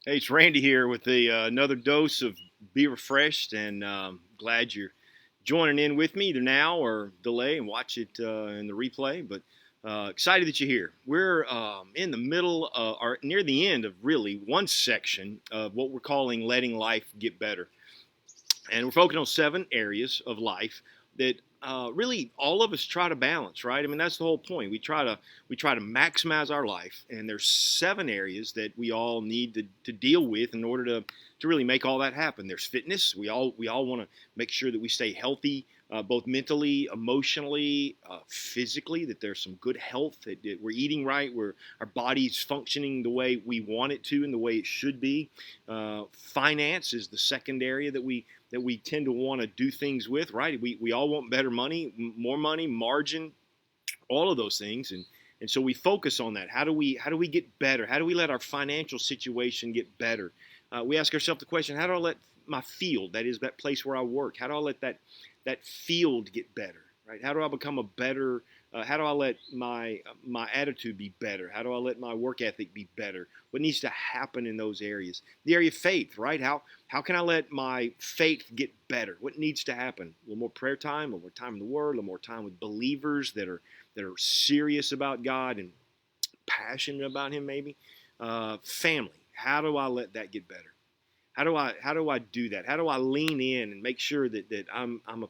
Hey, it's Randy here with another dose of Be Refreshed, and glad you're joining in with me either now or delay and watch it in the replay. But excited that you're here. We're in the middle or near the end of really one section of what we're calling letting life get better. And we're focusing on 7 areas of life that really all of us try to balance, right? I mean, that's the whole point. We try to maximize our life, and there's 7 areas that we all need to deal with in order to really make all that happen. There's fitness. We all want to make sure that we stay healthy, both mentally, emotionally, physically. That there's some good health. That we're eating right. Our body's functioning the way we want it to and the way it should be. Finance is the second area that we tend to want to do things with, right? We all want better money, more money, margin, all of those things, and so we focus on that. How do we get better? How do we let our financial situation get better? We ask ourselves the question: how do I let my field, that is that place where I work, how do I let that field get better? Right? How do I become a better? How do I let my attitude be better? How do I let my work ethic be better? What needs to happen in those areas? The area of faith, right? How can I let my faith get better? What needs to happen? A little more prayer time, a little more time in the Word, a little more time with believers that are serious about God and passionate about Him. Maybe family. How do I let that get better? How do I do that? How do I lean in and make sure that I'm a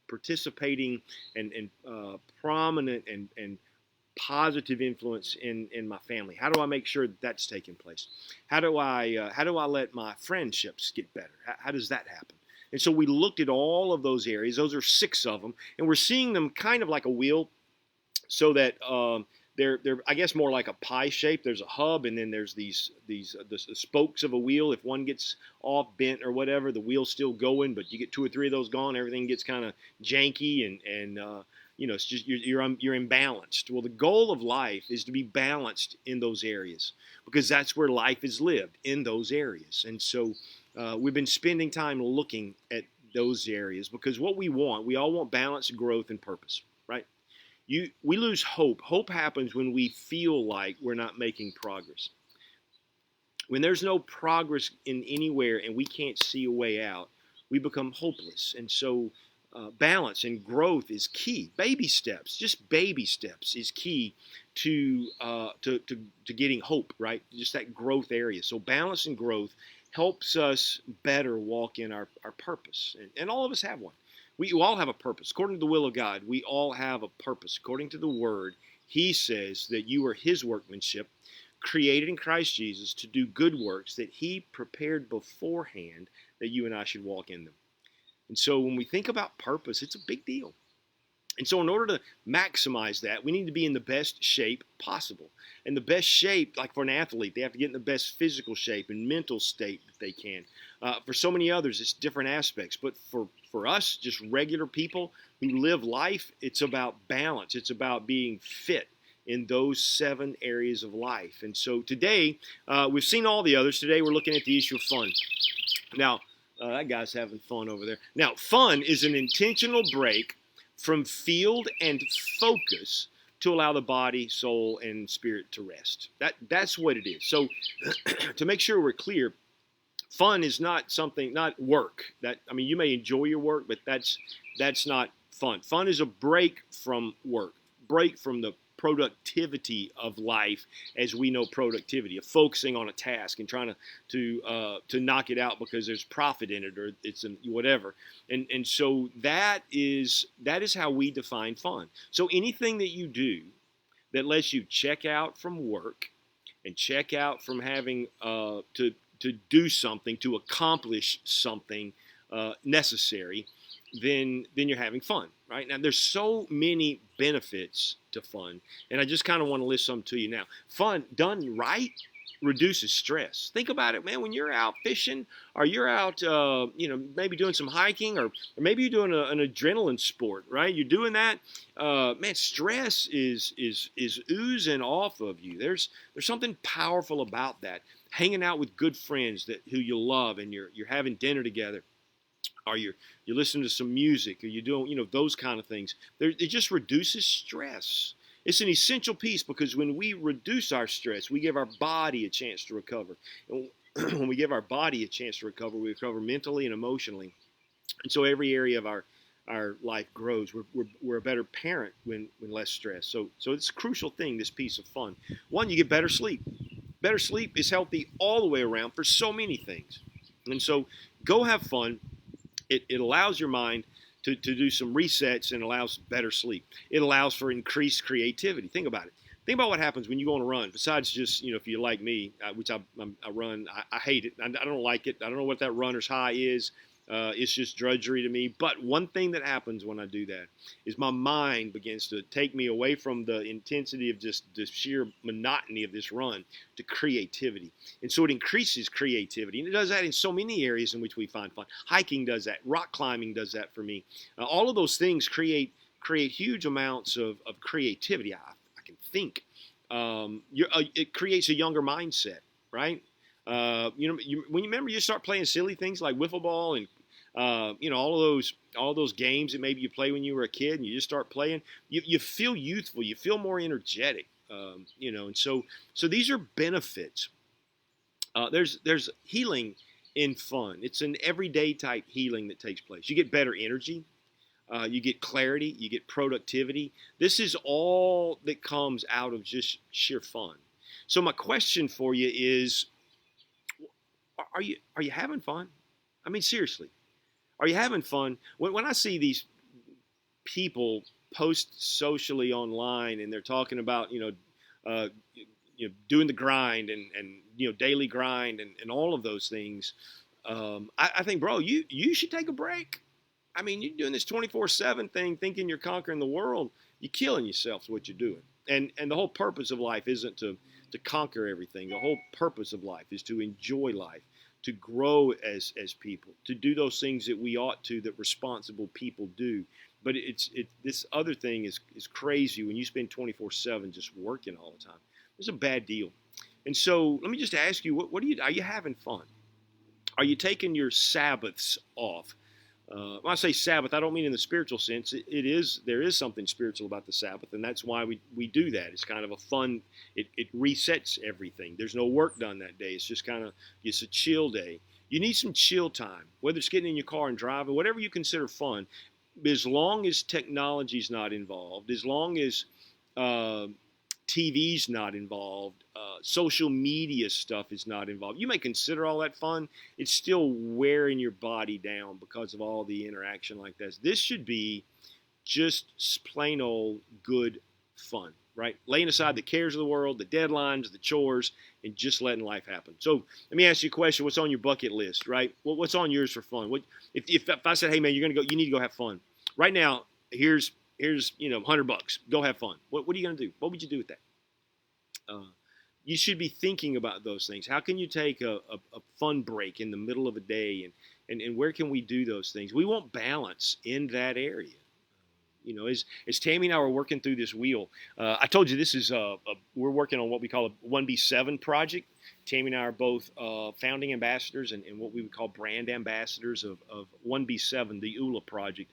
participating and prominent and positive influence in my family? How do I make sure that's taking place? How do I let my friendships get better? How does that happen? And so we looked at all of those areas. Those are 6 of them, and we're seeing them kind of like a wheel, so that they're I guess more like a pie shape. There's a hub, and then there's the spokes of a wheel. If one gets off, bent, or whatever, the wheel's still going. But you get 2 or 3 of those gone, everything gets kind of janky, and it's just you're imbalanced. Well, the goal of life is to be balanced in those areas, because that's where life is lived, in those areas. And so we've been spending time looking at those areas, because what we all want balance, growth, and purpose, right? We lose hope. Hope happens when we feel like we're not making progress. When there's no progress in anywhere and we can't see a way out, we become hopeless. And so balance and growth is key. Baby steps, just baby steps, is key to getting hope, right? Just that growth area. So balance and growth helps us better walk in our purpose. And all of us have one. We all have a purpose. According to the will of God, we all have a purpose. According to the Word, He says that you are His workmanship, created in Christ Jesus to do good works that He prepared beforehand that you and I should walk in them. And so when we think about purpose, it's a big deal. And so in order to maximize that, we need to be in the best shape possible. And the best shape, like for an athlete, they have to get in the best physical shape and mental state that they can. For so many others, it's different aspects. But for us, just regular people who live life, it's about balance. It's about being fit in those 7 areas of life. And so today, we've seen all the others. Today we're looking at the issue of fun. Now, that guy's having fun over there. Now, fun is an intentional break from field and focus to allow the body, soul, and spirit to rest. That's what it is. So to make sure we're clear, fun is not work. You may enjoy your work, but that's not fun. Fun is a break from work, break from the productivity of life as we know productivity, of focusing on a task and trying to knock it out because there's profit in it, or it's whatever. And so that is how we define fun. So anything that you do that lets you check out from work and check out from having to do something, to accomplish something necessary, then you're having fun, right? Now, there's so many benefits to fun, and I just kind of want to list some to you now. Fun, done right, reduces stress. Think about it, man. When you're out fishing, or you're out, maybe doing some hiking, or maybe you're doing an adrenaline sport, right? You're doing that, man. Stress is oozing off of you. There's something powerful about that. Hanging out with good friends who you love, and you're having dinner together, or you're listening to some music, or you're doing those kind of things. It just reduces stress. It's an essential piece, because when we reduce our stress, we give our body a chance to recover. when we give our body a chance to recover, we recover mentally and emotionally. And so every area of our life grows. We're a better parent when less stressed. So it's a crucial thing, this piece of fun. One, you get better sleep. Better sleep is healthy all the way around for so many things. And so go have fun. It allows your mind to do some resets and allows better sleep. It allows for increased creativity. Think about it. Think about what happens when you go on a run. Besides just, if you're like me, which I run, I hate it. I don't like it. I don't know what that runner's high is. It's just drudgery to me. But one thing that happens when I do that is my mind begins to take me away from the intensity of just the sheer monotony of this run to creativity. And so it increases creativity. And it does that in so many areas in which we find fun. Hiking does that. Rock climbing does that for me. All of those things create huge amounts of creativity. I can think. It creates a younger mindset, right? When you remember, you start playing silly things like wiffle ball and all of those games that maybe you play when you were a kid, and you just start playing. You feel youthful. You feel more energetic. And so these are benefits. There's healing in fun. It's an everyday type healing that takes place. You get better energy. You get clarity. You get productivity. This is all that comes out of just sheer fun. So my question for you is, are you having fun? I mean, seriously, are you having fun? When I see these people post socially online and they're talking about doing the grind and daily grind and all of those things, I think, bro, you should take a break. I mean, you're doing this 24/7 thing, thinking you're conquering the world. You're killing yourself is what you're doing. And the whole purpose of life isn't to conquer everything. The whole purpose of life is to enjoy life, to grow as people, to do those things that we ought to, that responsible people do. But this other thing is crazy when you spend 24/7 just working all the time. It's a bad deal. And so let me just ask you, are you having fun? Are you taking your Sabbaths off? When I say Sabbath, I don't mean in the spiritual sense. There is something spiritual about the Sabbath, and that's why we do that. It's kind of a fun, it resets everything. There's no work done that day. It's a chill day. You need some chill time, whether it's getting in your car and driving, whatever you consider fun, as long as technology's not involved, as long as TV's not involved, social media stuff is not involved. You may consider all that fun. It's still wearing your body down because of all the interaction like this. This should be just plain old good fun, right? Laying aside the cares of the world, the deadlines, the chores, and just letting life happen. So let me ask you a question. What's on your bucket list, right? What's on yours for fun? If I said, hey man, you need to go have fun. Right now, here's $100. Go have fun. What are you going to do? What would you do with that? You should be thinking about those things. How can you take a fun break in the middle of a day, and where can we do those things? We want balance in that area. As Tammy and I were working through this wheel, I told you this is we're working on what we call a 1B7 project. Tammy and I are both founding ambassadors and what we would call brand ambassadors of 1B7, the ULA project,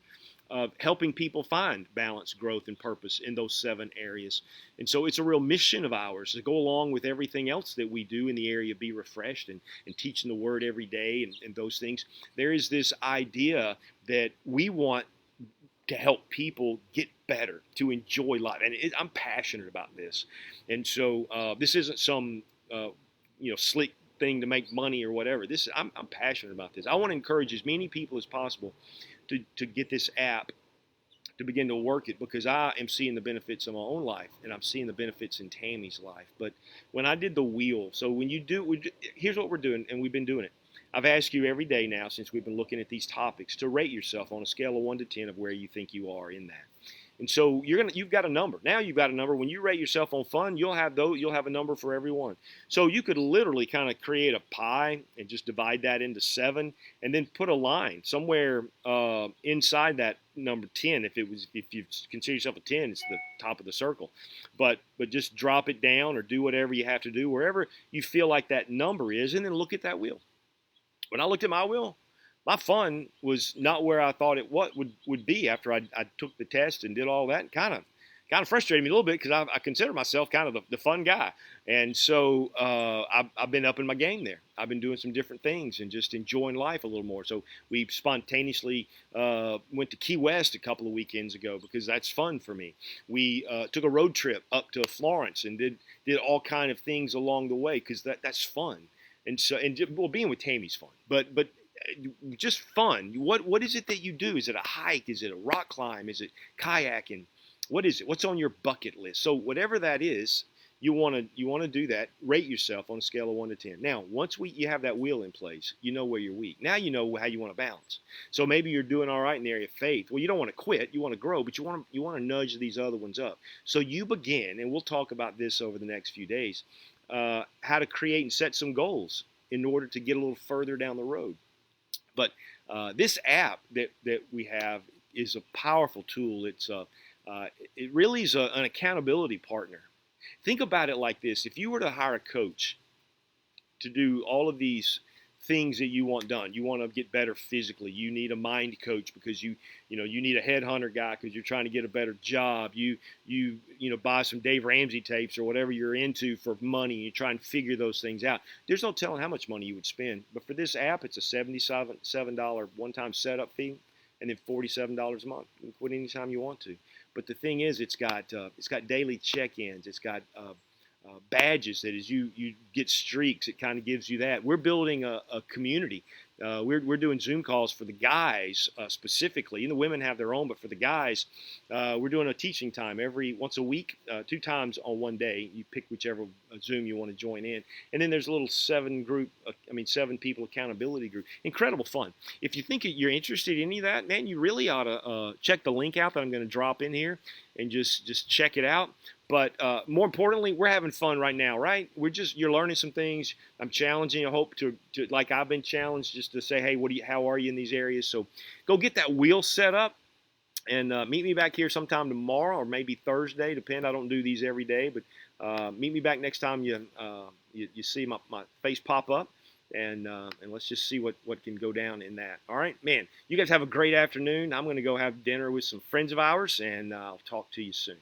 of helping people find balance, growth, and purpose in those 7 areas. And so it's a real mission of ours to go along with everything else that we do in the area of Be Refreshed and teaching the Word every day and those things. There is this idea that we want to help people get better, to enjoy life. And I'm passionate about this. And so this isn't some slick thing to make money or whatever. I'm passionate about this. I want to encourage as many people as possible to get this app, to begin to work it, because I am seeing the benefits of my own life, and I'm seeing the benefits in Tammy's life. But when I did the wheel, so when you do, here's what we're doing, and we've been doing it. I've asked you every day now since we've been looking at these topics to rate yourself on a scale of 1 to 10 of where you think you are in that. And so you've got a number. Now you've got a number. When you rate yourself on fun, you'll have a number for every one. So you could literally kind of create a pie and just divide that into 7, and then put a line somewhere inside that number 10. If you consider yourself a 10, it's the top of the circle. But just drop it down or do whatever you have to do wherever you feel like that number is, and then look at that wheel. When I looked at my wheel, my fun was not where I thought it would be after I took the test and did all that. And kind of kind of frustrated me a little bit because I consider myself kind of the fun guy. And so I've been upping my game there. I've been doing some different things and just enjoying life a little more. So we spontaneously went to Key West a couple of weekends ago because that's fun for me. We took a road trip up to Florence and did all kind of things along the way because that's fun. And so well, being with Tammy's fun, but just fun. What is it that you do? Is it a hike? Is it a rock climb? Is it kayaking? What is it? What's on your bucket list? So whatever that is, you want to do that. Rate yourself on a scale of 1 to 10. Now, once you have that wheel in place, you know where you're weak. Now you know how you want to balance. So maybe you're doing all right in the area of faith. Well, you don't want to quit. You want to grow, but you want to nudge these other ones up. So you begin, and we'll talk about this over the next few days, how to create and set some goals in order to get a little further down the road. But this app that we have is a powerful tool. It really is an accountability partner. Think about it like this. If you were to hire a coach to do all of these things that you want done, you want to get better physically, you need a mind coach because you need a headhunter guy because you're trying to get a better job, you buy some Dave Ramsey tapes or whatever you're into for money, you try and figure those things out. There's no telling how much money you would spend. But for this app, it's a $77 one-time setup fee and then $47 a month. You can quit anytime you want to. But the thing is, it's got daily check-ins. It's got badges that as you get streaks, it kind of gives you that. We're building a community. We're doing Zoom calls for the guys specifically. And the women have their own, but for the guys, we're doing a teaching time once a week, 2 times on one day. You pick whichever Zoom you want to join in. And then there's a little 7 people accountability group. Incredible fun. If you think you're interested in any of that, man, you really ought to check the link out that I'm going to drop in here and just check it out. But more importantly, we're having fun right now, right? You're learning some things. I'm challenging you. I hope to like I've been challenged, just to say, hey, how are you in these areas? So go get that wheel set up and meet me back here sometime tomorrow or maybe Thursday. I don't do these every day, but meet me back next time you see my face pop up. And let's just see what can go down in that. All right, man, you guys have a great afternoon. I'm going to go have dinner with some friends of ours, and I'll talk to you soon.